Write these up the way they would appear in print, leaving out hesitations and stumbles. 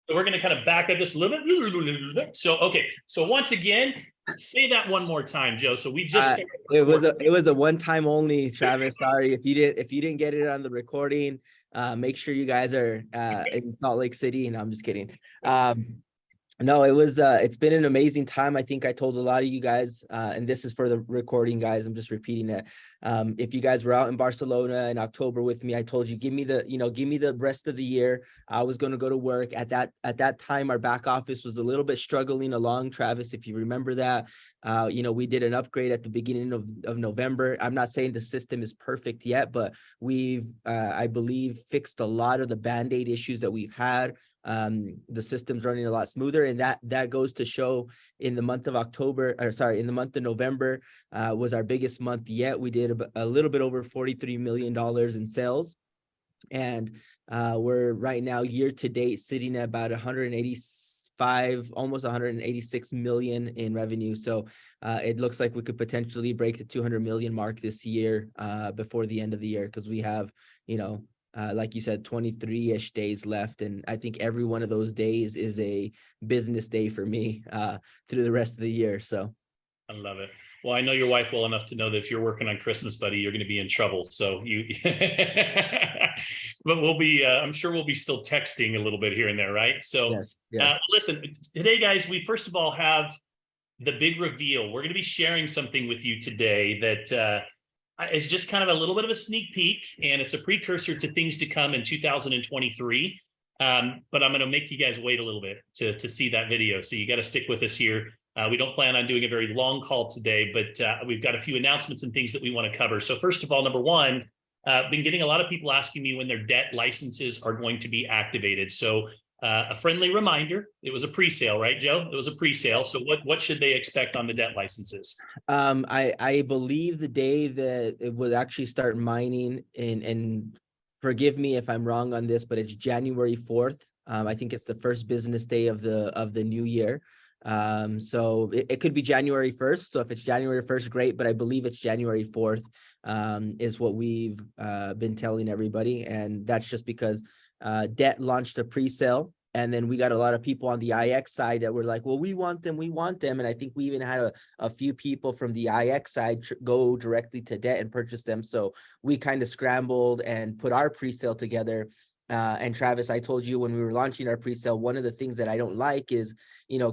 So we're going to kind of back up this a little bit. So, okay. So once again, say that one more time, Joe. So we just started. It was a one time only, Travis. Sorry if you didn't get it on the recording. Make sure you guys are in Salt Lake City. No, I'm just kidding. No, it's been an amazing time. I think I told a lot of you guys, and this is for the recording, guys. I'm just repeating it. If you guys were out in Barcelona in October with me, I told you, give me the rest of the year. I was going to go to work. At that time, our back office was a little bit struggling along, Travis, if you remember that. We did an upgrade at the beginning of November. I'm not saying the system is perfect yet, but we've, I believe, fixed a lot of the Band-Aid issues that we've had. The system's running a lot smoother, and that goes to show in the month of in the month of November was our biggest month yet. We did a little bit over $43 million in sales, and we're right now year to date sitting at about 185, almost 186 million in revenue. So it looks like we could potentially break the 200 million mark this year before the end of the year, because we have, like you said, 23-ish days left. And I think every one of those days is a business day for me through the rest of the year. So I love it. Well, I know your wife well enough to know that if you're working on Christmas, buddy, you're going to be in trouble. So but we'll be, I'm sure we'll be still texting a little bit here and there, right? So yes. Listen, today, guys, we first of all have the big reveal. We're going to be sharing something with you today that it's just kind of a little bit of a sneak peek, and it's a precursor to things to come in 2023. But I'm going to make you guys wait a little bit to see that video. So you got to stick with us here. We don't plan on doing a very long call today, but we've got a few announcements and things that we want to cover. So first of all, number one, been getting a lot of people asking me when their debt licenses are going to be activated. So a friendly reminder, it was a pre-sale, right, Joe? It was a pre-sale. So what should they expect on the debt licenses? I believe the day that it would actually start mining, and forgive me if I'm wrong on this, but it's January 4th. I think it's the first business day of the new year. So it could be January 1st. So if it's January 1st, great, but I believe it's January 4th is what we've been telling everybody. And that's just because Debt launched a pre-sale, and then we got a lot of people on the IX side that were like, well, we want them. And I think we even had a few people from the IX side go directly to Debt and purchase them. So we kind of scrambled and put our pre-sale together. And Travis, I told you when we were launching our pre-sale, one of the things that I don't like is,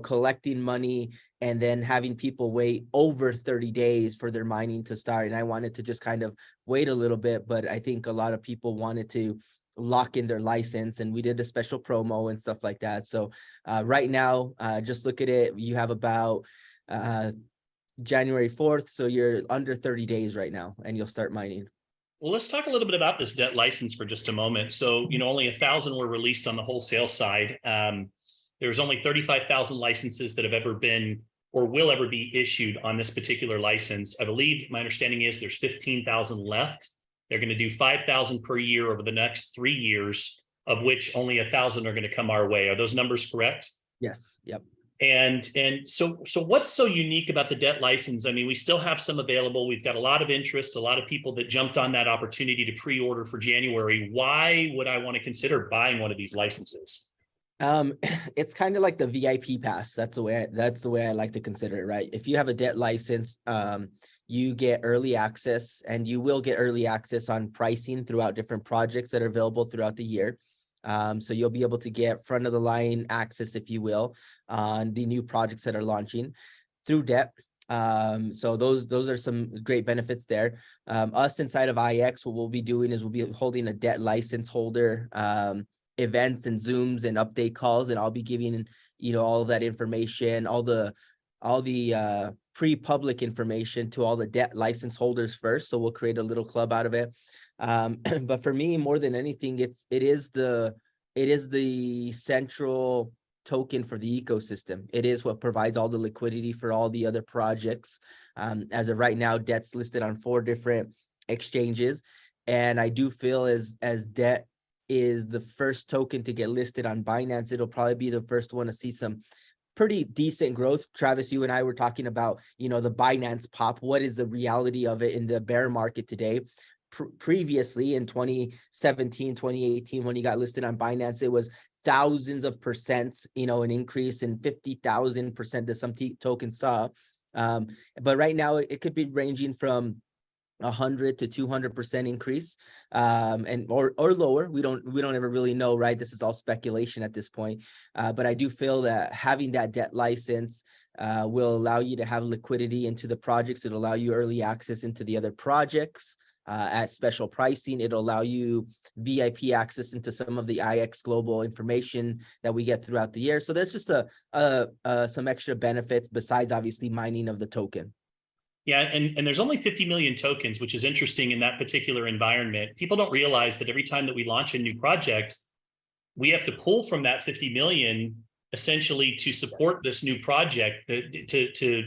collecting money and then having people wait over 30 days for their mining to start. And I wanted to just kind of wait a little bit, but I think a lot of people wanted to lock in their license, and we did a special promo and stuff like that. So right now, just look at it. You have about January 4th. So you're under 30 days right now, and you'll start mining. Well, let's talk a little bit about this debt license for just a moment. So, only 1,000 were released on the wholesale side. There's only 35,000 licenses that have ever been or will ever be issued on this particular license. I believe my understanding is there's 15,000 left. They're going to do 5,000 per year over the next 3 years, of which only 1,000 are going to come our way. Are those numbers correct? Yes. Yep. And so what's so unique about the debt license? I mean, we still have some available. We've got a lot of interest, a lot of people that jumped on that opportunity to pre-order for January. Why would I want to consider buying one of these licenses? It's kind of like the VIP pass. That's the way I like to consider it, right? If you have a debt license, you get early access, and you will get early access on pricing throughout different projects that are available throughout the year. So you'll be able to get front of the line access, if you will, on the new projects that are launching through Debt. So those are some great benefits there. Us inside of IX, what we'll be doing is we'll be holding a debt license holder events and Zooms and update calls, and I'll be giving all of that information, all the pre-public information to all the debt license holders first. So we'll create a little club out of it. But for me, more than anything, it is the central token for the ecosystem. It is what provides all the liquidity for all the other projects. As of right now, Debt's listed on 4 different exchanges, and I do feel as Debt is the first token to get listed on Binance, it'll probably be the first one to see some pretty decent growth. Travis, you and I were talking about, the Binance pop. What is the reality of it in the bear market today? Previously in 2017, 2018, when he got listed on Binance, it was thousands of percents, an increase in 50,000% that some tokens saw. But right now it could be ranging from 100 to 200% increase, and or lower. We don't ever really know, right? This is all speculation at this point. But I do feel that having that debt license will allow you to have liquidity into the projects. It'll allow you early access into the other projects at special pricing. It'll allow you VIP access into some of the IX global information that we get throughout the year. So there's just some extra benefits besides obviously mining of the token. Yeah, and there's only 50 million tokens, which is interesting in that particular environment. People don't realize that every time that we launch a new project, we have to pull from that 50 million essentially to support this new project, to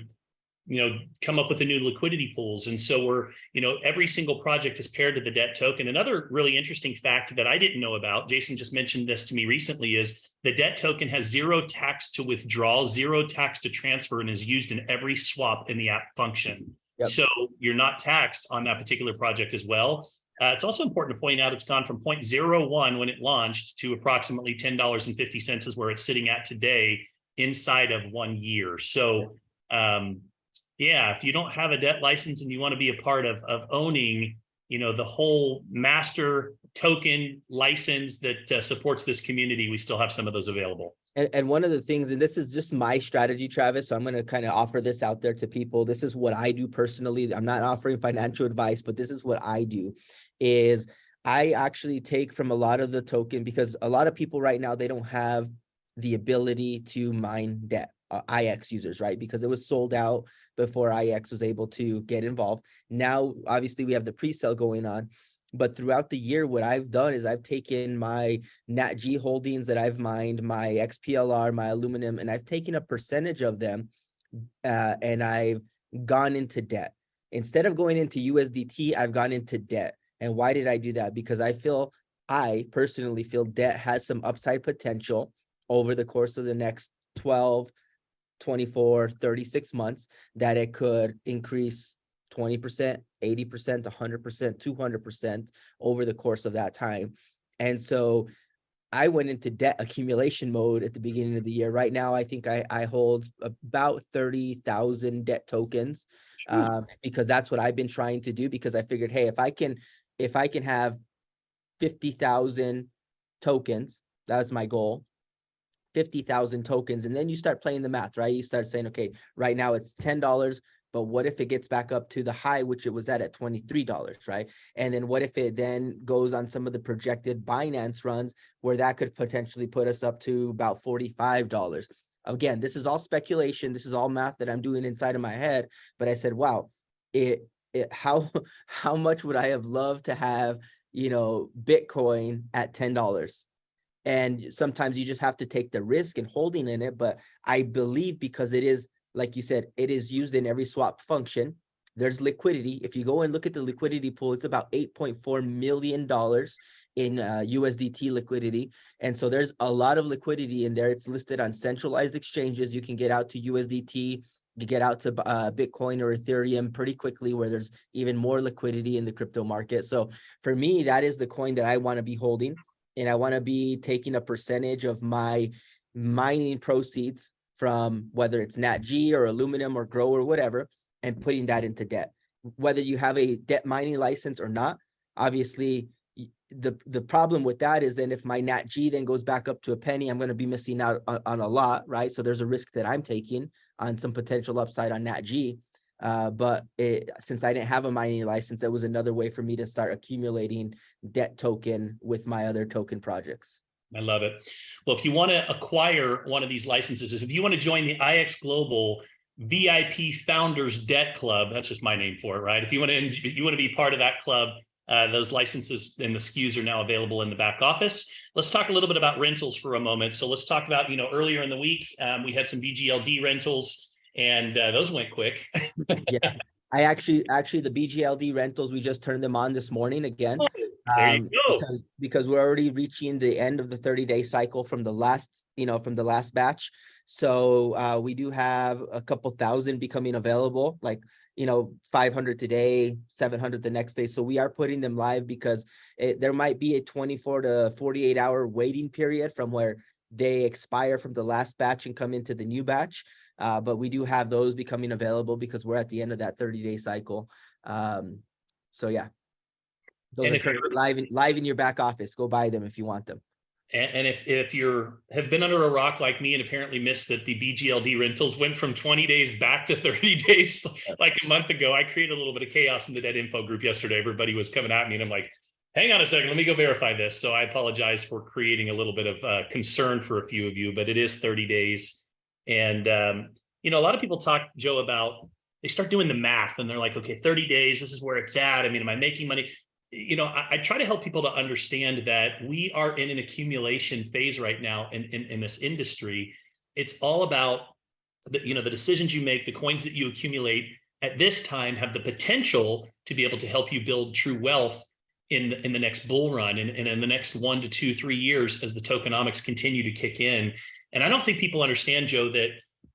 come up with the new liquidity pools. And so we're, every single project is paired to the debt token. Another really interesting fact that I didn't know about, Jason just mentioned this to me recently, is the debt token has 0 tax to withdraw, 0 tax to transfer, and is used in every swap in the app function. Yep. So you're not taxed on that particular project as well. It's also important to point out it's gone from 0.01 when it launched to approximately $10.50 is where it's sitting at today inside of 1 year. So yeah, if you don't have a debt license and you want to be a part of owning, the whole master token license that supports this community, we still have some of those available. And one of the things, and this is just my strategy, Travis, so I'm going to kind of offer this out there to people. This is what I do personally. I'm not offering financial advice, but this is what I do, is I actually take from a lot of the token, because a lot of people right now, they don't have the ability to mine debt, IX users, right? Because it was sold out before IX was able to get involved. Now, obviously, we have the pre-sale going on. But throughout the year, what I've done is I've taken my NatG holdings that I've mined, my XPLR, my aluminum, and I've taken a percentage of them and I've gone into debt. Instead of going into USDT, I've gone into debt. And why did I do that? Because I personally feel debt has some upside potential over the course of the next 12, 24, 36 months, that it could increase 20%, 80%, 100%, 200% over the course of that time. And so I went into debt accumulation mode at the beginning of the year. Right now, I think I hold about 30,000 debt tokens because that's what I've been trying to do, because I figured, hey, if I can have 50,000 tokens, that's my goal. 50,000 tokens, and then you start playing the math, right? You start saying, okay, right now it's $10, but what if it gets back up to the high, which it was at $23, right? And then what if it then goes on some of the projected Binance runs where that could potentially put us up to about $45? Again, this is all speculation. This is all math that I'm doing inside of my head. But I said, wow, how much would I have loved to have, Bitcoin at $10? And sometimes you just have to take the risk in holding in it. But I believe, because it is, like you said, it is used in every swap function, there's liquidity. If you go and look at the liquidity pool, it's about $8.4 million in USDT liquidity. And so there's a lot of liquidity in there. It's listed on centralized exchanges. You can get out to USDT, you get out to Bitcoin or Ethereum pretty quickly, where there's even more liquidity in the crypto market. So for me, that is the coin that I want to be holding. And I want to be taking a percentage of my mining proceeds from whether it's NatG or aluminum or Grow or whatever, and putting that into debt. Whether you have a debt mining license or not, obviously the problem with that is then if my NatG then goes back up to a penny, I'm going to be missing out on a lot, right? So there's a risk that I'm taking on some potential upside on NatG. But since I didn't have a mining license, that was another way for me to start accumulating debt token with my other token projects. I love it. Well, if you want to acquire one of these licenses, if you want to join the IX Global VIP Founders Debt Club, that's just my name for it, right? If you want to be part of that club, those licenses and the SKUs are now available in the back office. Let's talk a little bit about rentals for a moment. So let's talk about, earlier in the week, we had some BGLD rentals, and those went quick. Yeah, I actually the BGLD rentals, we just turned them on this morning again. There you go. Because we're already reaching the end of the 30-day cycle from the last batch. So we do have a couple thousand becoming available. Like 500 today, 700 the next day. So we are putting them live because there might be a 24 to 48 hour waiting period from where they expire from the last batch and come into the new batch. But we do have those becoming available because we're at the end of that 30-day cycle. So yeah, those are currently live in your back office. Go buy them if you want them. And if you're have been under a rock like me and apparently missed that the BGLD rentals went from 20 days back to 30 days like a month ago, I created a little bit of chaos in the debt info group yesterday. Everybody was coming at me and I'm like, hang on a second, let me go verify this. So I apologize for creating a little bit of concern for a few of you, but it is 30 days. And, a lot of people talk, Joe, about they start doing the math and they're like, okay, 30 days, this is where it's at. I mean, am I making money? I try to help people to understand that we are in an accumulation phase right now in this industry. It's all about the decisions you make, the coins that you accumulate at this time have the potential to be able to help you build true wealth in the next bull run and in the next 1 to 2, 3 years as the tokenomics continue to kick in. And I don't think people understand, Joe, that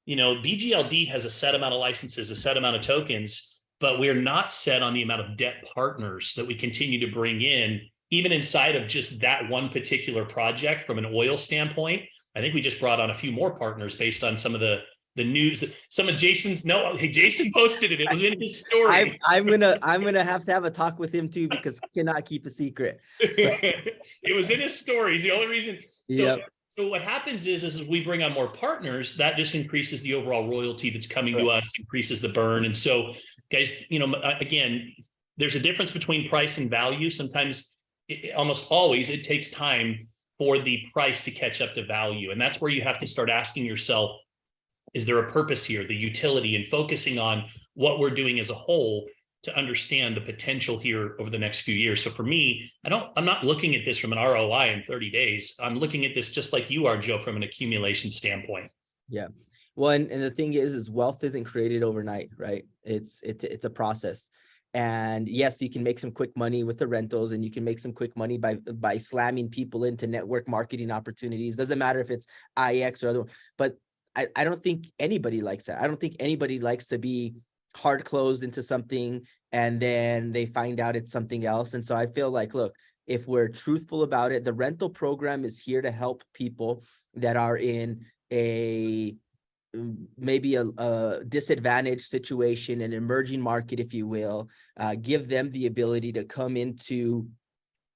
BGLD has a set amount of licenses, a set amount of tokens, but we're not set on the amount of debt partners that we continue to bring in, even inside of just that one particular project from an oil standpoint. I think we just brought on a few more partners based on some of the news. Some of Jason's, Jason posted it. It was in his story. I'm gonna have to have a talk with him too, because he cannot keep a secret. So. It was in his story. It's the only reason. Yep. So what happens is we bring on more partners, that just increases the overall royalty that's coming to us, increases the burn. And so, guys, again, there's a difference between price and value. Sometimes, almost always, it takes time for the price to catch up to value. And that's where you have to start asking yourself, is there a purpose here, the utility, and focusing on what we're doing as a whole to understand the potential here over the next few years. So for me, I'm not looking at this from an ROI in 30 days. I'm looking at this just like you are, Joe, from an accumulation standpoint. Yeah. Well, and the thing is wealth isn't created overnight, right? It's a process. And yes, you can make some quick money with the rentals, and you can make some quick money by slamming people into network marketing opportunities. Doesn't matter if it's IX or other, but I don't think anybody likes that. I don't think anybody likes to be hard closed into something and then they find out it's something else. And so I feel like, look, if we're truthful about it, the rental program is here to help people that are in maybe a disadvantaged situation, an emerging market, if you will, give them the ability to come into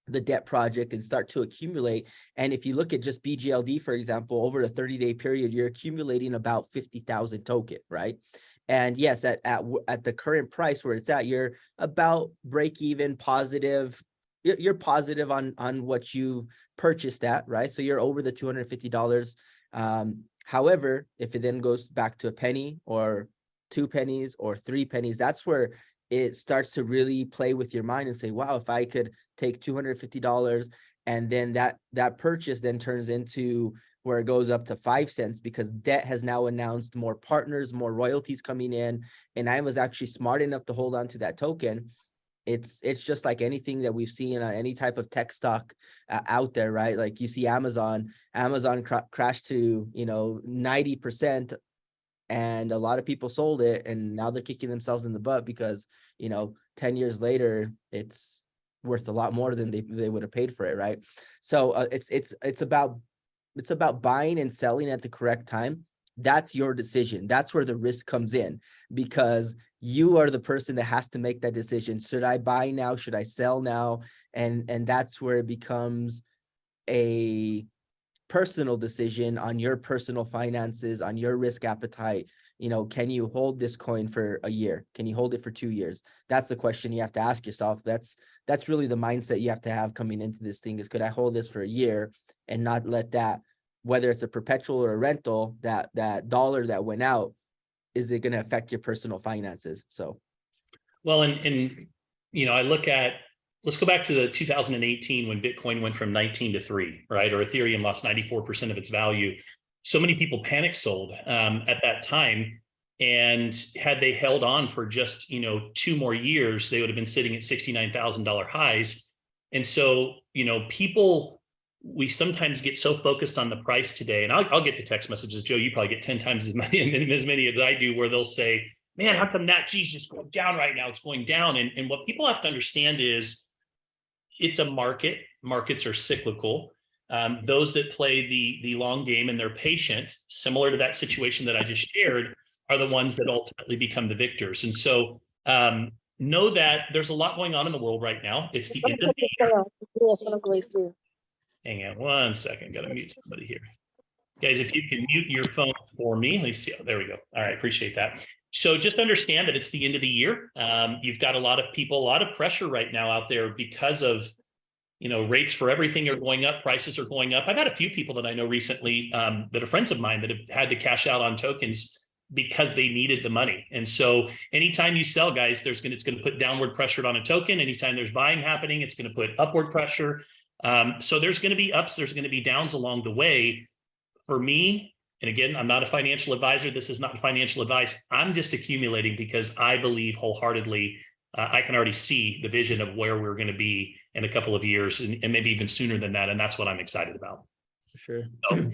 the debt project and start to accumulate. And if you look at just BGLD, for example, over a 30-day period, you're accumulating about 50,000 token, right? And yes, at the current price where it's at, you're about break even, positive. You're positive on what you've purchased at, right? So you're over the $250. However, if it then goes back to a penny or 2 pennies or 3 pennies, that's where it starts to really play with your mind and say, wow, if I could take $250 and then that purchase then turns into where it goes up to 5 cents, because debt has now announced more partners, more royalties coming in. And I was actually smart enough to hold on to that token. It's just like anything that we've seen on any type of tech stock out there, right? Like you see Amazon crashed to, 90%. And a lot of people sold it, and now they're kicking themselves in the butt because 10 years later it's worth a lot more than they would have paid for it, right? So it's about buying and selling at the correct time. That's your decision. That's where the risk comes in, because you are the person that has to make that decision. Should I buy now? Should I sell now? And that's where it becomes a personal decision on your personal finances, on your risk appetite. Can you hold this coin for a year? Can you hold it for 2 years? That's the question you have to ask yourself. That's really the mindset you have to have coming into this thing, is could I hold this for a year and not let that, whether it's a perpetual or a rental, that dollar that went out, is it going to affect your personal finances? So, well, and I look at, let's go back to the 2018 when Bitcoin went from 19 to 3, right? Or Ethereum lost 94% of its value. So many people panic sold at that time. And had they held on for just, 2 more years, they would have been sitting at $69,000 highs. And so, people, we sometimes get so focused on the price today. And I'll get the text messages, Joe, you probably get 10 times as many as I do, where they'll say, man, how come Nat G's just going down right now? It's going down. And what people have to understand is it's a market. Markets are cyclical. Those that play the long game and they're patient, similar to that situation that I just shared, are the ones that ultimately become the victors. And so know that there's a lot going on in the world right now. It's the end of the year. Hang on one second. Got to mute somebody here. Guys, if you can mute your phone for me. Let me see. Oh, there we go. All right. Appreciate that. So just understand that it's the end of the year. You've got a lot of people, a lot of pressure right now out there because of, rates for everything are going up, prices are going up. I've had a few people that I know recently that are friends of mine that have had to cash out on tokens because they needed the money. And so anytime you sell, guys, it's going to put downward pressure on a token. Anytime there's buying happening, it's going to put upward pressure. So there's going to be ups, there's going to be downs along the way. For me, and again, I'm not a financial advisor. This is not financial advice. I'm just accumulating because I believe wholeheartedly I can already see the vision of where we're going to be in a couple of years and maybe even sooner than that. And that's what I'm excited about. Sure. So,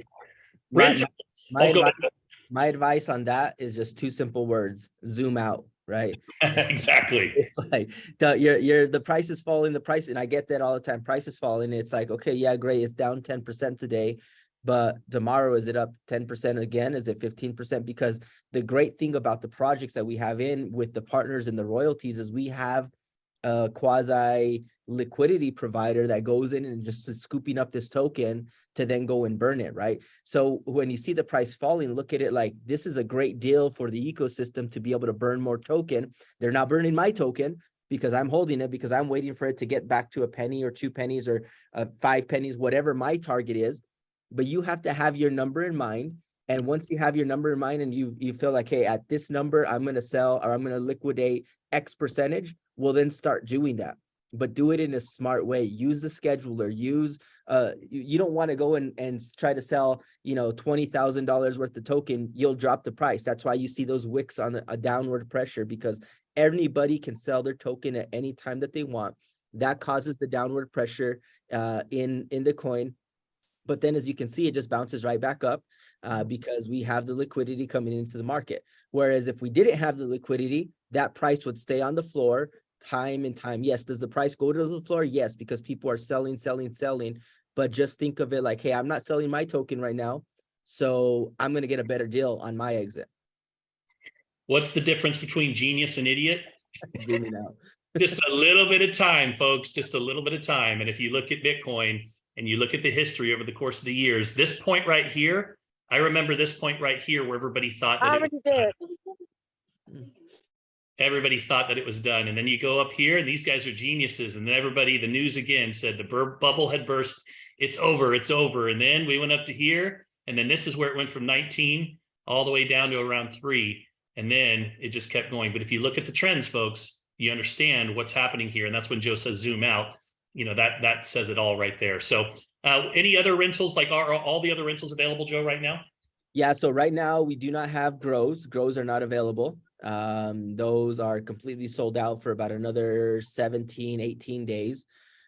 my advice on that is just two simple words: zoom out. Right. Exactly. Like the price is falling, and I get that all the time. Price is falling. It's like, okay, yeah, great. It's down 10% today. But tomorrow, is it up 10% again? Is it 15%? Because the great thing about the projects that we have in with the partners and the royalties is we have a quasi liquidity provider that goes in and just is scooping up this token to then go and burn it, right? So when you see the price falling, look at it like this is a great deal for the ecosystem to be able to burn more token. They're not burning my token because I'm holding it, because I'm waiting for it to get back to a penny or 2 pennies or 5 pennies, whatever my target is. But you have to have your number in mind. And once you have your number in mind and you feel like, hey, at this number, I'm going to sell or I'm going to liquidate X percentage, well, then start doing that. But do it in a smart way. Use the scheduler. Use, you don't want to go and try to sell, $20,000 worth of token. You'll drop the price. That's why you see those wicks on a downward pressure, because anybody can sell their token at any time that they want. That causes the downward pressure in the coin. But then, as you can see, it just bounces right back up because we have the liquidity coming into the market. Whereas if we didn't have the liquidity, that price would stay on the floor time and time. Yes, does the price go to the floor? Yes, because people are selling. But just think of it like, hey, I'm not selling my token right now, so I'm going to get a better deal on my exit. What's the difference between genius and idiot? Zooming out. Just a little bit of time, folks, just a little bit of time. And if you look at Bitcoin, and you look at the history over the course of the years, this point right here, I remember this point right here where everybody thought that everybody thought that it was done. And then you go up here and these guys are geniuses. And then everybody, the news again said the bubble had burst. It's over. And then we went up to here. And then this is where it went from 19 all the way down to around 3. And then it just kept going. But if you look at the trends, folks, you understand what's happening here. And that's when Joe says zoom out. That says it all right there. So any other rentals, like are all the other rentals available, Joe, right now? Yeah, so right now we do not have grows. Grows are not available. Those are completely sold out for about another 17, 18 days.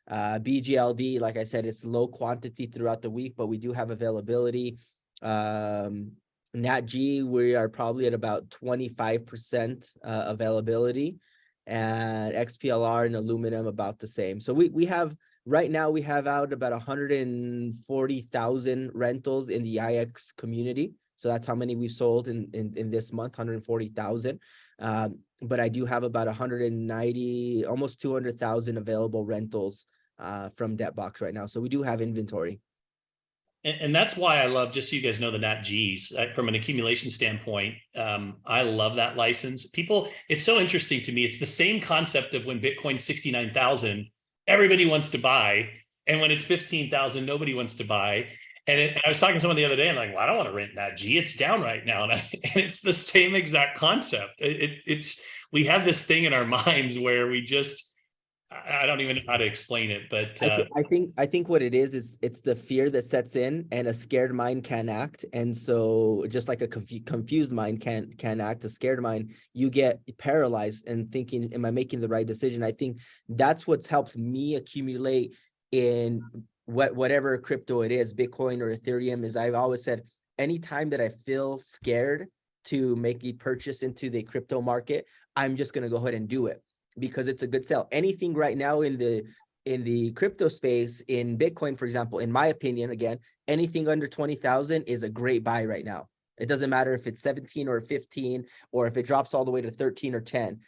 BGLD, like I said, it's low quantity throughout the week, but we do have availability. Nat G, we are probably at about 25% availability. And XPLR and aluminum about the same. So we have right now we have out about 140,000 rentals in the IX community. So that's how many we've sold in this month, 140,000. But I do have about 190, almost 200,000 available rentals from Debtbox right now. So we do have inventory. And that's why I love, just so you guys know, the Nat Gs from an accumulation standpoint. I love that license. People, it's so interesting to me. It's the same concept of when Bitcoin's 69,000, everybody wants to buy. And when it's 15,000, nobody wants to buy. And I was talking to someone the other day, and like, well, I don't want to rent Nat G. It's down right now. And it's the same exact concept. We have this thing in our minds where we just, I don't even know how to explain it, but I think what it is it's the fear that sets in, and a scared mind can act. And so just like a confused mind can act, a scared mind, you get paralyzed and thinking, am I making the right decision? I think that's what's helped me accumulate in whatever crypto it is, Bitcoin or Ethereum, is I've always said, anytime that I feel scared, to make a purchase into the crypto market, I'm just going to go ahead and do it because it's a good sell. Anything right now in the crypto space, in Bitcoin, for example, in my opinion, again, anything under 20,000 is a great buy right now. It doesn't matter if it's 17 or 15, or if it drops all the way to 13 or 10,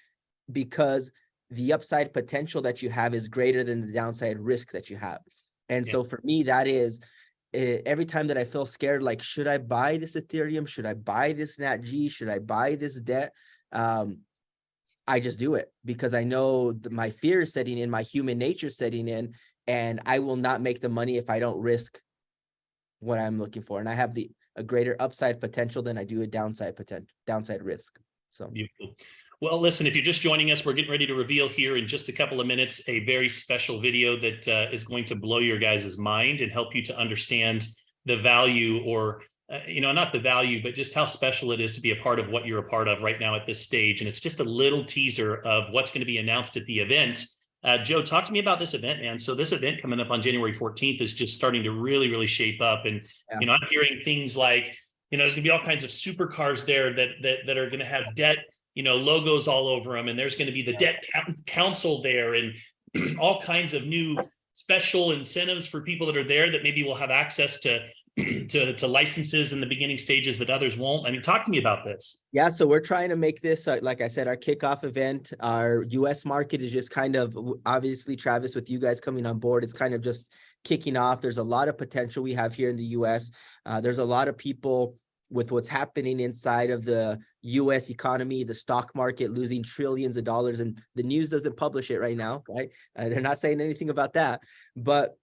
because the upside potential that you have is greater than the downside risk that you have. And so for me, that is every time that I feel scared, like, should I buy this Ethereum? Should I buy this NatG? Should I buy this debt? I just do it because I know that my fear is setting in, my human nature setting in, and I will not make the money if I don't risk what I'm looking for. And I have a greater upside potential than I do a downside risk. So beautiful. Well, listen, if you're just joining us, we're getting ready to reveal here in just a couple of minutes a very special video that is going to blow your guys' mind and help you to understand the value, or not the value, but just how special it is to be a part of what you're a part of right now at this stage. And it's just a little teaser of what's going to be announced at the event. Joe, talk to me about this event, man. So this event coming up on January 14th is just starting to really, really shape up. And, I'm hearing things like, there's going to be all kinds of supercars there that are going to have debt, logos all over them. And there's going to be the debt council there, and all kinds of new special incentives for people that are there that maybe will have access to licenses in the beginning stages that others won't. I mean, talk to me about this. Yeah, so we're trying to make this, like I said, our kickoff event. Our US market is just kind of, obviously, Travis, with you guys coming on board, it's kind of just kicking off. There's a lot of potential we have here in the US. There's a lot of people with what's happening inside of the US economy, the stock market losing trillions of dollars, and the news doesn't publish it right now, right? They're not saying anything about that. But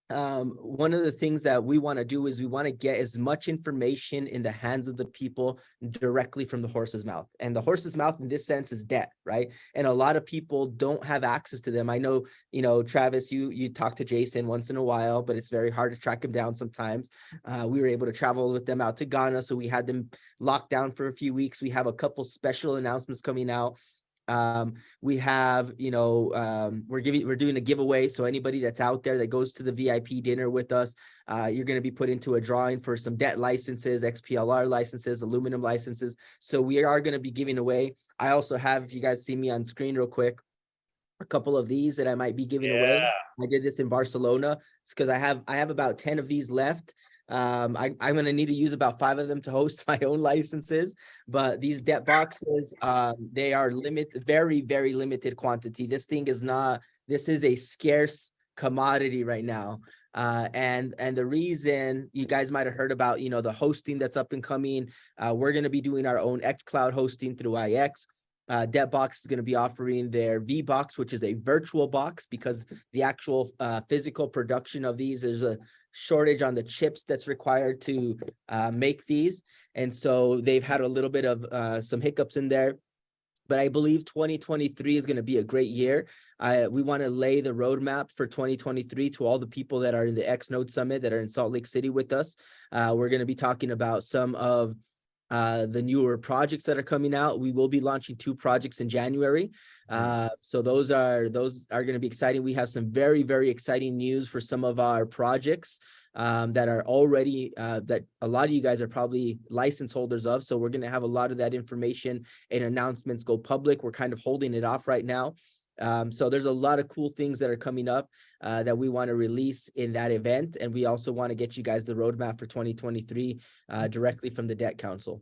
one of the things that we want to do is we want to get as much information in the hands of the people directly from the horse's mouth. And the horse's mouth in this sense is debt, right? And a lot of people don't have access to them. I know, Travis, you talk to Jason once in a while, but it's very hard to track him down sometimes. We were able to travel with them out to Ghana, so we had them locked down for a few weeks. We have a couple special announcements coming out. We have, we're doing a giveaway. So anybody that's out there that goes to the VIP dinner with us, you're going to be put into a drawing for some debt licenses, XPLR licenses, aluminum licenses. So we are going to be giving away. I also have, if you guys see me on screen real quick, a couple of these that I might be giving away. I did this in Barcelona because I have about 10 of these left. I'm going to need to use about 5 of them to host my own licenses, but these debt boxes, they are very, very limited quantity. This is a scarce commodity right now. And the reason, you guys might have heard about, the hosting that's up and coming. We're going to be doing our own xCloud hosting through IX. Debtbox is going to be offering their VBox, which is a virtual box, because the actual physical production of these, there's a shortage on the chips that's required to make these. And so they've had a little bit of some hiccups in there. But I believe 2023 is going to be a great year. We want to lay the roadmap for 2023 to all the people that are in the X-Node Summit that are in Salt Lake City with us. We're going to be talking about some of the newer projects that are coming out. We will be launching 2 projects in January. So those are going to be exciting. We have some very, very exciting news for some of our projects that are already, that a lot of you guys are probably license holders of. So we're going to have a lot of that information and announcements go public. We're kind of holding it off right now. So there's a lot of cool things that are coming up that we want to release in that event. And we also want to get you guys the roadmap for 2023 directly from the Debt Council.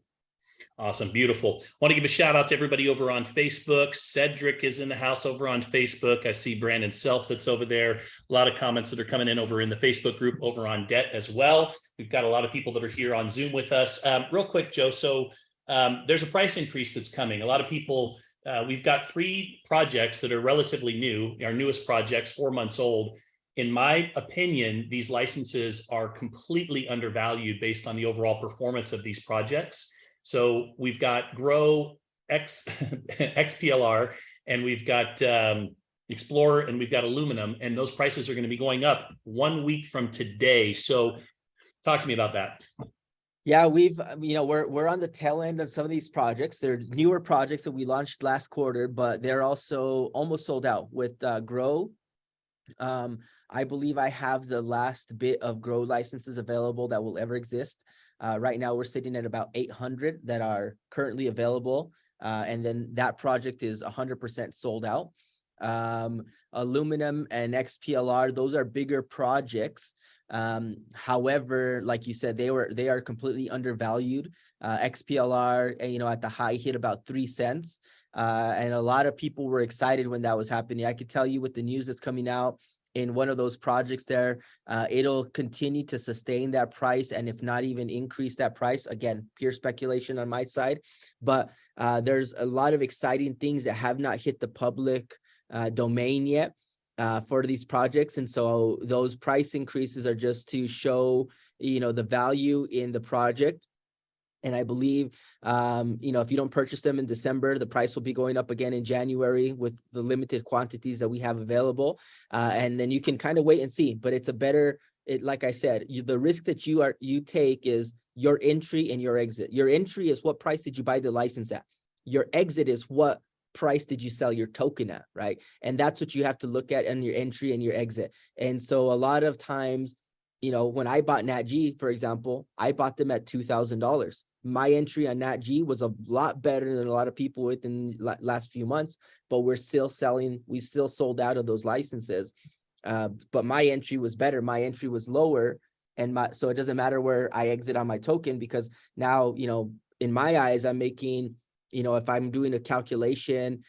Awesome. Beautiful. Want to give a shout out to everybody over on Facebook. Cedric is in the house over on Facebook. I see Brandon Self that's over there. A lot of comments that are coming in over in the Facebook group over on debt as well. We've got a lot of people that are here on Zoom with us. Real quick, Joe. So there's a price increase that's coming. A lot of people, we've got 3 projects that are relatively new, our newest projects, 4 months old. In my opinion, these licenses are completely undervalued based on the overall performance of these projects. So we've got Grow XPLR, and we've got Explorer, and we've got Aluminum, and those prices are going to be going up 1 week from today. So talk to me about that. Yeah, we're on the tail end of some of these projects. They're newer projects that we launched last quarter, but they're also almost sold out with Grow. I believe I have the last bit of Grow licenses available that will ever exist. Right now, we're sitting at about 800 that are currently available. And then that project is 100% sold out. Aluminum and XPLR, those are bigger projects. However, like you said, they are completely undervalued. XPLR, at the high hit about 3 cents. And a lot of people were excited when that was happening. I could tell you with the news that's coming out in one of those projects there, it'll continue to sustain that price, and if not even increase that price. Again, pure speculation on my side, but there's a lot of exciting things that have not hit the public domain yet for these projects. And so those price increases are just to show, the value in the project. And I believe, if you don't purchase them in December, the price will be going up again in January with the limited quantities that we have available. And then you can kind of wait and see, but it's a better, like I said, the risk that you take is your entry and your exit. Your entry is what price did you buy the license at? Your exit is what price did you sell your token at, right? And that's what you have to look at in your entry and your exit. And so a lot of times, when I bought NatG, for example, I bought them at $2,000. My entry on NatG was a lot better than a lot of people within the last few months, but we still sold out of those licenses. But my entry was better. My entry was lower. So it doesn't matter where I exit on my token, because now, in my eyes, I'm making, if I'm doing a calculation,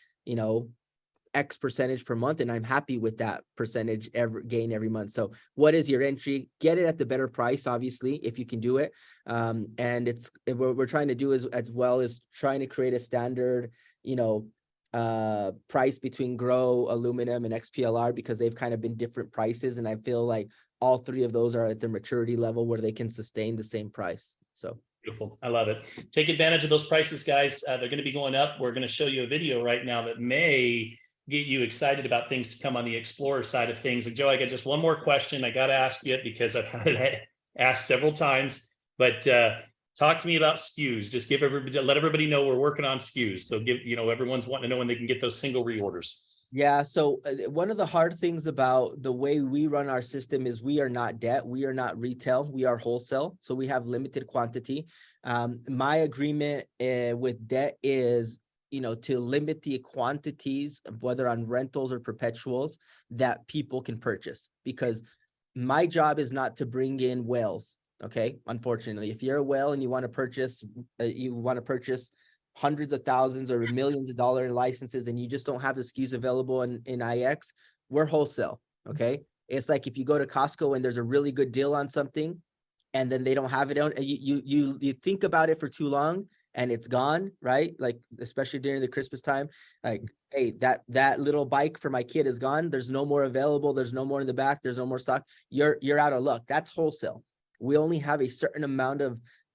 X percentage per month, and I'm happy with that percentage gain every month. So what is your entry? Get it at the better price, obviously, if you can do it. And what we're trying to do is, as well as trying to create a standard, price between Grow, Aluminum, and XPLR, because they've kind of been different prices. And I feel like all three of those are at the maturity level where they can sustain the same price. So beautiful. I love it. Take advantage of those prices, guys. They're going to be going up. We're going to show you a video right now that may get you excited about things to come on the Explorer side of things. And Joe, I got just one more question. I got to ask you because I've had it asked several times, but talk to me about SKUs. Just let everybody know we're working on SKUs. So everyone's wanting to know when they can get those single reorders. Yeah. So one of the hard things about the way we run our system is we are not debt. We are not retail. We are wholesale. So we have limited quantity. My agreement with debt is, to limit the quantities, whether on rentals or perpetuals, that people can purchase, because my job is not to bring in whales. Okay. Unfortunately, if you're a whale and you want to purchase hundreds of thousands or millions of dollars in licenses, and you just don't have the SKUs available in IX, we're wholesale. Okay. It's like if you go to Costco and there's a really good deal on something, and then they don't have it on, you think about it for too long and it's gone, right? Like, especially during the Christmas time, like, hey, that little bike for my kid is gone. There's no more available. There's no more in the back. There's no more stock. You're out of luck. That's wholesale. We only have a certain amount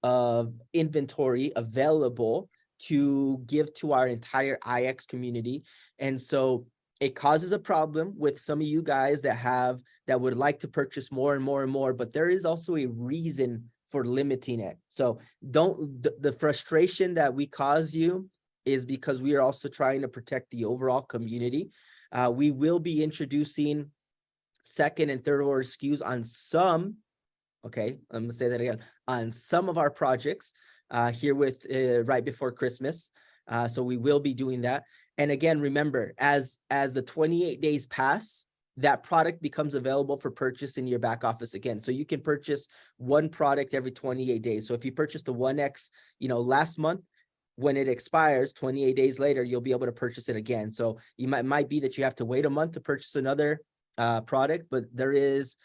of inventory available to give to our entire IX community. And so it causes a problem with some of you guys that would like to purchase more and more and more, but there is also a reason for limiting it. So the frustration that we cause you is because we are also trying to protect the overall community. We will be introducing second and third order SKUs on some, okay, I'm gonna say that again, on some of our projects here with right before Christmas. So we will be doing that. And again, remember, as the 28 days pass, that product becomes available for purchase in your back office again. So you can purchase one product every 28 days. So if you purchased the 1X, last month, when it expires 28 days later, you'll be able to purchase it again. So you might be that you have to wait a month to purchase another product, but there is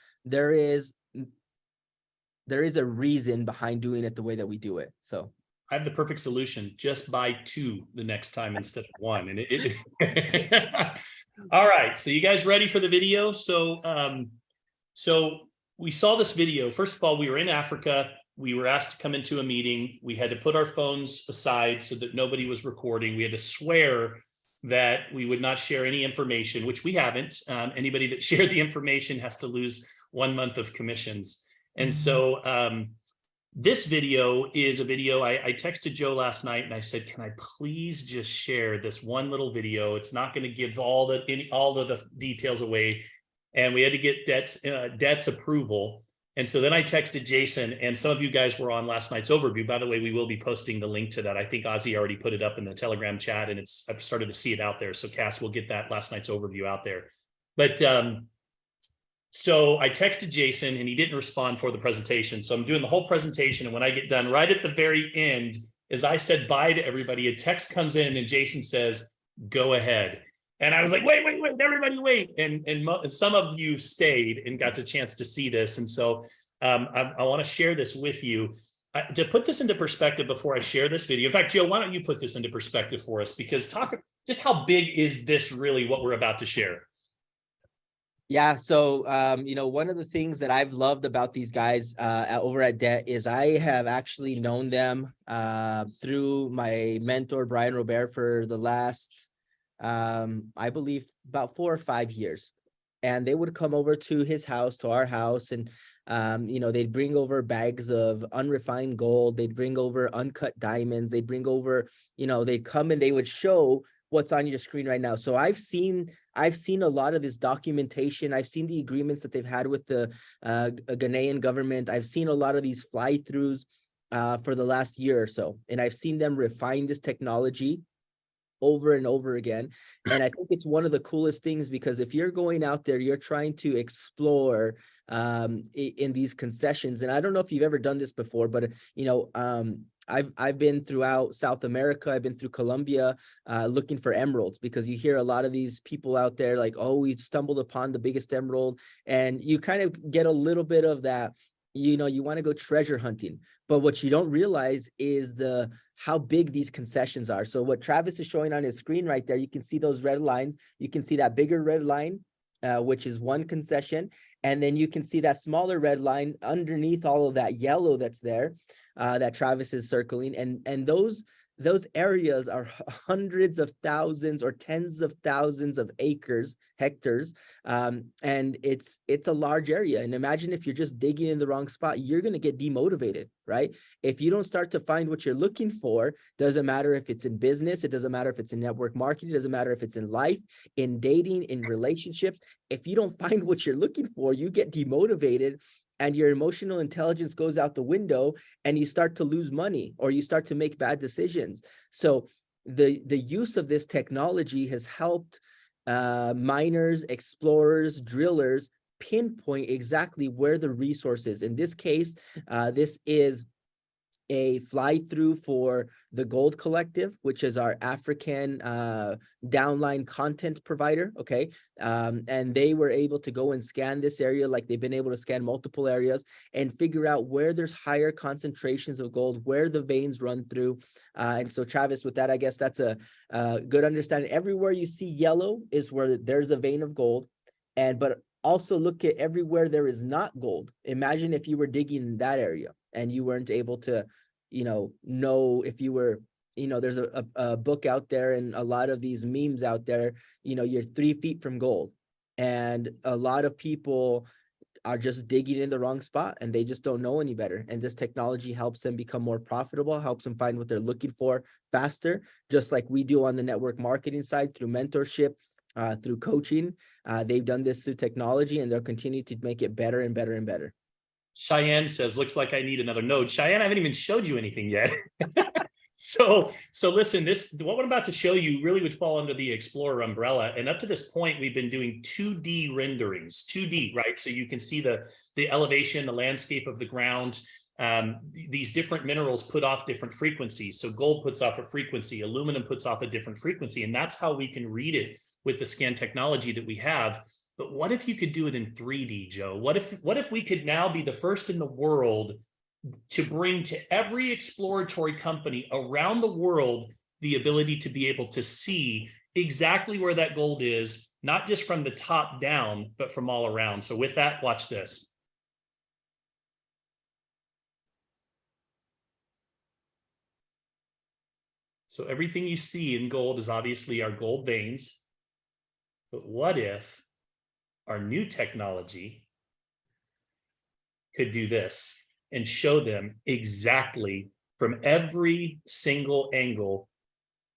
a reason behind doing it the way that we do it. So I have the perfect solution. Just buy two the next time instead of one. And all right. So you guys ready for the video? So we saw this video. First of all, we were in Africa. We were asked to come into a meeting. We had to put our phones aside so that nobody was recording. We had to swear that we would not share any information, which we haven't. Anybody that shared the information has to lose 1 month of commissions. And so this video is a video I texted Joe last night and I said, can I please just share this one little video? It's not going to give all the details away. And we had to get debt's approval. And so then I texted Jason, and some of you guys were on last night's overview. By the way, we will be posting the link to that. I think Ozzy already put it up in the Telegram chat, and I've started to see it out there. So Cass will get that last night's overview out there. But so I texted Jason, and he didn't respond for the presentation. So I'm doing the whole presentation, and when I get done, right at the very end, as I said bye to everybody, a text comes in, and Jason says, "Go ahead." And I was like, wait, everybody wait. And some of you stayed and got the chance to see this. And so I want to share this with you. To put this into perspective before I share this video, in fact, Joe, why don't you put this into perspective for us? Because talk just how big is this really, what we're about to share? Yeah, so one of the things that I've loved about these guys over at Debt is I have actually known them through my mentor, Brian Robert, for the last I believe about 4 or 5 years. And they would come over to his house, to our house, and they'd bring over bags of unrefined gold, they'd bring over uncut diamonds, they'd bring over, they'd come and they would show what's on your screen right now. So I've seen a lot of this documentation. I've seen the agreements that they've had with the Ghanaian government. I've seen a lot of these fly-throughs for the last year or so, and I've seen them refine this technology over and over again. And I think it's one of the coolest things, because if you're going out there, you're trying to explore in these concessions. And I don't know if you've ever done this before, but I've been throughout South America. I've been through Colombia looking for emeralds, because you hear a lot of these people out there like, oh, we stumbled upon the biggest emerald, and you kind of get a little bit of that, you want to go treasure hunting. But what you don't realize is how big these concessions are. So what Travis is showing on his screen right there, you can see those red lines. You can see that bigger red line, which is one concession. And then you can see that smaller red line underneath all of that yellow that's there, that Travis is circling. And those areas are hundreds of thousands or tens of thousands of hectares. And it's a large area. And imagine if you're just digging in the wrong spot, you're going to get demotivated, right? If you don't start to find what you're looking for, doesn't matter if it's in business, it doesn't matter if it's in network marketing, it doesn't matter if it's in life, in dating, in relationships. If you don't find what you're looking for, you get demotivated, and your emotional intelligence goes out the window, and you start to lose money, or you start to make bad decisions. So the use of this technology has helped miners, explorers, drillers pinpoint exactly where the resource is. In this case, this is a fly through for the Gold Collective, which is our African downline content provider. Okay. And they were able to go and scan this area, like they've been able to scan multiple areas and figure out where there's higher concentrations of gold, where the veins run through. And so Travis, with that, I guess that's a good understanding. Everywhere you see yellow is where there's a vein of gold. But also look at everywhere there is not gold. Imagine if you were digging in that area and you weren't able to, know if you were, there's a book out there and a lot of these memes out there, you're 3 feet from gold. And a lot of people are just digging in the wrong spot, and they just don't know any better. And this technology helps them become more profitable, helps them find what they're looking for faster, just like we do on the network marketing side through mentorship, through coaching. They've done this through technology, and they'll continue to make it better and better and better. Cheyenne says, looks like I need another node. Cheyenne, I haven't even showed you anything yet. So listen, what I'm about to show you really would fall under the Explorer umbrella. And up to this point, we've been doing 2D renderings, 2D, right? So you can see the elevation, the landscape of the ground. These different minerals put off different frequencies. So gold puts off a frequency, aluminum puts off a different frequency, and that's how we can read it with the scan technology that we have. But what if you could do it in 3D, Joe? What if we could now be the first in the world to bring to every exploratory company around the world the ability to be able to see exactly where that gold is, not just from the top down, but from all around. So with that, watch this. So everything you see in gold is obviously our gold veins. But what if our new technology could do this and show them exactly from every single angle,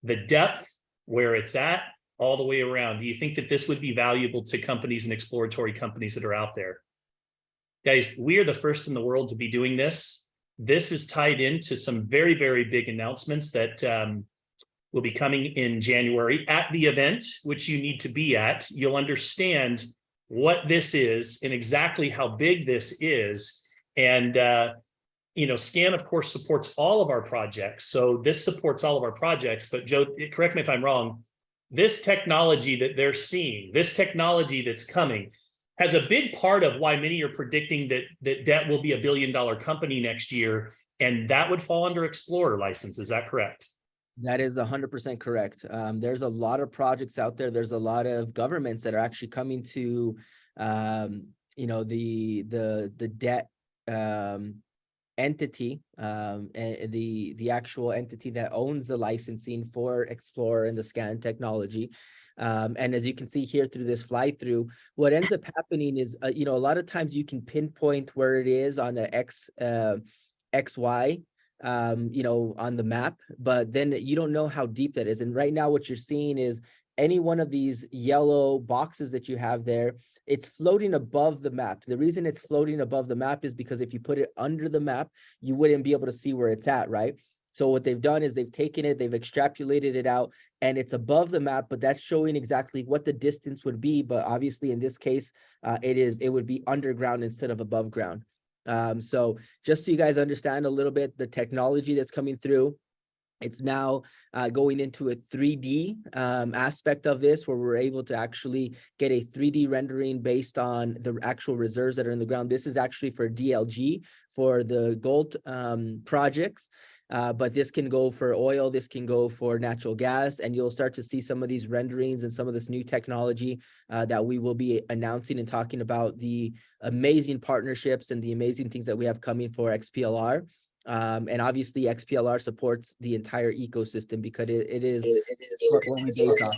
the depth, where it's at, all the way around? Do you think that this would be valuable to companies and exploratory companies that are out there? Guys, we are the first in the world to be doing this. This is tied into some very, very big announcements that will be coming in January at the event, which you need to be at. You'll understand what this is and exactly how big this is. And SCAN, of course, supports all of our projects. So this supports all of our projects. But Joe, correct me if I'm wrong, this technology that they're seeing, this technology that's coming, has a big part of why many are predicting that debt will be $1 billion company next year. And that would fall under Explorer license. Is that correct? That is 100% correct. There's a lot of projects out there. There's a lot of governments that are actually coming to, the debt entity, and the actual entity that owns the licensing for Explorer and the scan technology. And as you can see here through this fly through, what ends up happening is, a lot of times you can pinpoint where it is on the XY, on the map, but then you don't know how deep that is. And right now what you're seeing is any one of these yellow boxes that you have there, it's floating above the map. The reason it's floating above the map is because if you put it under the map, you wouldn't be able to see where it's at, right? So what they've done is they've taken it, they've extrapolated it out, and it's above the map, but that's showing exactly what the distance would be. But obviously in this case, it would be underground instead of above ground. So just so you guys understand a little bit, the technology that's coming through, it's now going into a 3D aspect of this, where we're able to actually get a 3D rendering based on the actual reserves that are in the ground. This is actually for DLG, for the gold projects. But this can go for oil, this can go for natural gas, and you'll start to see some of these renderings and some of this new technology that we will be announcing and talking about, the amazing partnerships and the amazing things that we have coming for XPLR. And obviously XPLR supports the entire ecosystem because it is what we base on.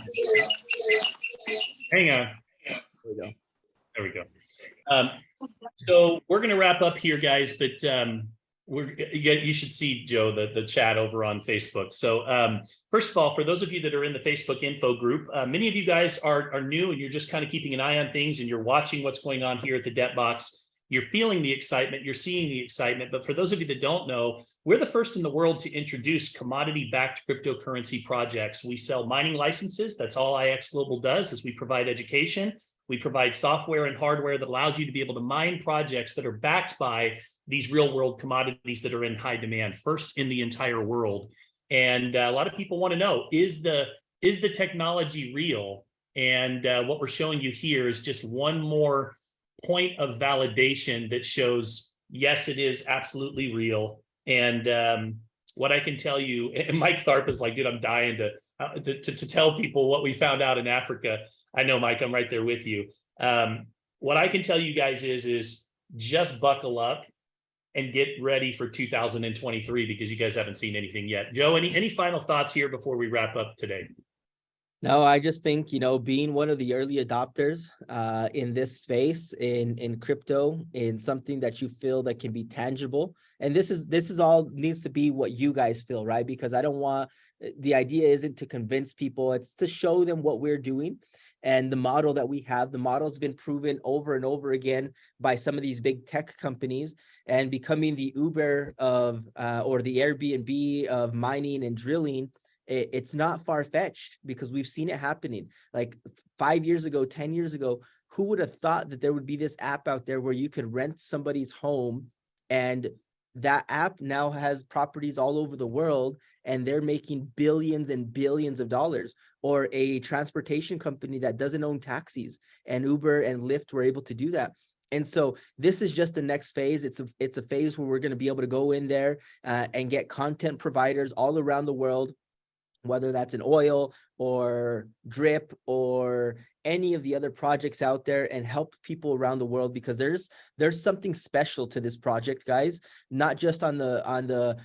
Hang on. There we go. There we go. So we're going to wrap up here, guys, but you should see, Joe, the chat over on Facebook. So first of all, for those of you that are in the Facebook info group, many of you guys are new and you're just kind of keeping an eye on things and you're watching what's going on here at the Debtbox. You're feeling the excitement, you're seeing the excitement. But for those of you that don't know, we're the first in the world to introduce commodity-backed cryptocurrency projects. We sell mining licenses. That's all IX Global does, is we provide education. We provide software and hardware that allows you to be able to mine projects that are backed by these real world commodities that are in high demand, first in the entire world. And a lot of people want to know, is the technology real? And what we're showing you here is just one more point of validation that shows, yes, it is absolutely real. And what I can tell you, and Mike Tharp is like, dude, I'm dying to tell people what we found out in Africa. I know, Mike, I'm right there with you. What I can tell you guys is just buckle up and get ready for 2023, because you guys haven't seen anything yet. Joe, any final thoughts here before we wrap up today? No, I just think, being one of the early adopters in this space, in crypto, in something that you feel that can be tangible. And this is all needs to be what you guys feel, right? Because the idea isn't to convince people, it's to show them what we're doing. And the model that we have, the model's been proven over and over again by some of these big tech companies, and becoming the Uber of, or the Airbnb of mining and drilling. It's not far-fetched, because we've seen it happening. Like 5 years ago, 10 years ago, who would have thought that there would be this app out there where you could rent somebody's home, and that app now has properties all over the world, and they're making billions and billions of dollars. Or a transportation company that doesn't own taxis, and Uber and Lyft were able to do that. And so this is just the next phase. It's a phase where we're going to be able to go in there and get content providers all around the world, whether that's in oil or drip or any of the other projects out there, and help people around the world, because there's something special to this project, guys, not just on the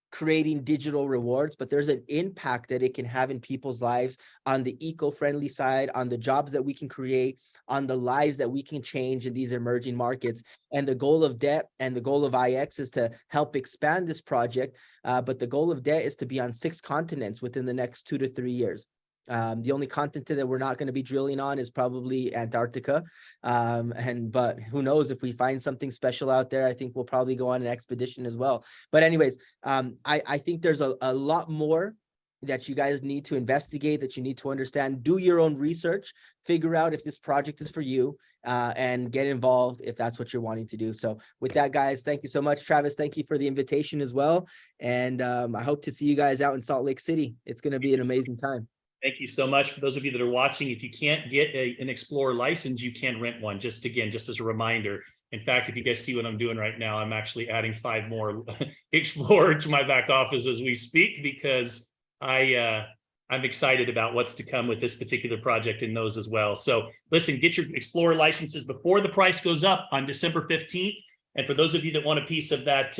creating digital rewards, but there's an impact that it can have in people's lives, on the eco-friendly side, on the jobs that we can create, on the lives that we can change in these emerging markets. And the goal of Debt and the goal of IX is to help expand this project. But the goal of Debt is to be on 6 continents within the next 2 to 3 years. The only continent that we're not going to be drilling on is probably Antarctica. But who knows, if we find something special out there, I think we'll probably go on an expedition as well. But anyways, I think there's a lot more that you guys need to investigate, that you need to understand. Do your own research, figure out if this project is for you, and get involved if that's what you're wanting to do. So with that, guys, thank you so much. Travis, thank you for the invitation as well. And I hope to see you guys out in Salt Lake City. It's going to be an amazing time. Thank you so much. For those of you that are watching, if you can't get an Explorer license, you can rent one. Just as a reminder. In fact, if you guys see what I'm doing right now, I'm actually adding 5 more Explorer to my back office as we speak, because I'm excited about what's to come with this particular project and those as well. So listen, get your Explorer licenses before the price goes up on December 15th. And for those of you that want a piece of that,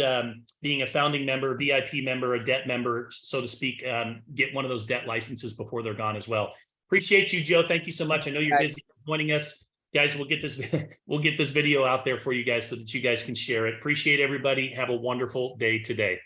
being a founding member, VIP member, a debt member, so to speak, get one of those debt licenses before they're gone as well. Appreciate you, Joe. Thank you so much. I know you're busy joining us. Guys, we'll get this video out there for you guys so that you guys can share it. Appreciate everybody. Have a wonderful day today.